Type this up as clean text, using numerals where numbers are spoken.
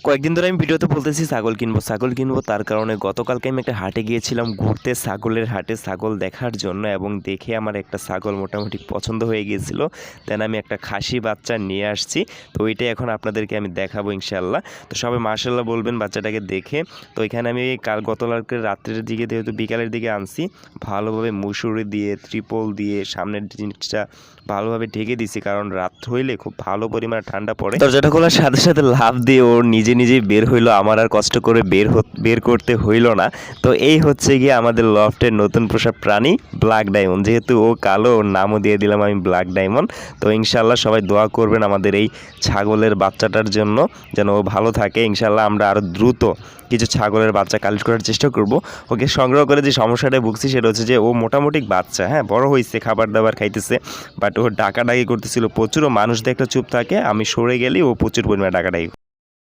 কয়েকদিন ধরে আমি ভিডিওতে বলতেছি ছাগল কিনবো তার কারণে গতকালকে আমি একটা হাটে গিয়েছিলাম ঘুরতে, ছাগলের হাটে ছাগল দেখার জন্য, এবং দেখে আমার একটা ছাগল মোটামুটি পছন্দ হয়ে গিয়েছিল। দেন আমি একটা খাসি বাচ্চা নিয়ে আসছি, তো ওইটাই এখন আপনাদেরকে আমি দেখাবো ইনশাল্লাহ। তো সবাই মাশাল্লাহ বলবেন বাচ্চাটাকে দেখে। তো এখানে আমি গতকালকে রাত্রের দিকে যেহেতু বিকালের দিকে আনছি, ভালোভাবে মুসুরি দিয়ে ত্রিপল দিয়ে সামনের জিনিসটা ভালোভাবে ঢেকে দিছি, কারণ রাত হইলে খুব ভালো পরিমাণে ঠান্ডা পড়ে। দরজাটা খোলার সাথে সাথে লাফ দিয়ে ওর নিজেই বের হইলো, আমার আর কষ্ট করে বের করতে হইলো না। তো এই হচ্ছে গিয়ে আমাদের লফটের নতুন পোষা প্রাণী ব্ল্যাক ডায়মন্ড। যেহেতু ও কালো, ওর নামও দিয়ে দিলাম আমি ব্ল্যাক ডায়মন্ড। তো ইনশাল্লাহ সবাই দোয়া করবেন আমাদের এই ছাগলের বাচ্চাটার জন্য, যেন ও ভালো থাকে। ইনশাল্লাহ আমরা আরও দ্রুত কিছু ছাগলের বাচ্চা কালেক্ট করার চেষ্টা করব। ওকে সংগ্রহ করে যে সমস্যাটা ভুগছি সেটা হচ্ছে যে ও মোটামুটি বাচ্চা, হ্যাঁ বড় হয়েছে, খাবার দাবার খাইতেছে, বাট ও ডাকাডাকি করতেছিল প্রচুর। ও মানুষ দেখলে চুপ থাকে, আমি সরে গেলেই ও প্রচুর পরিমাণে ডাকাডাকি।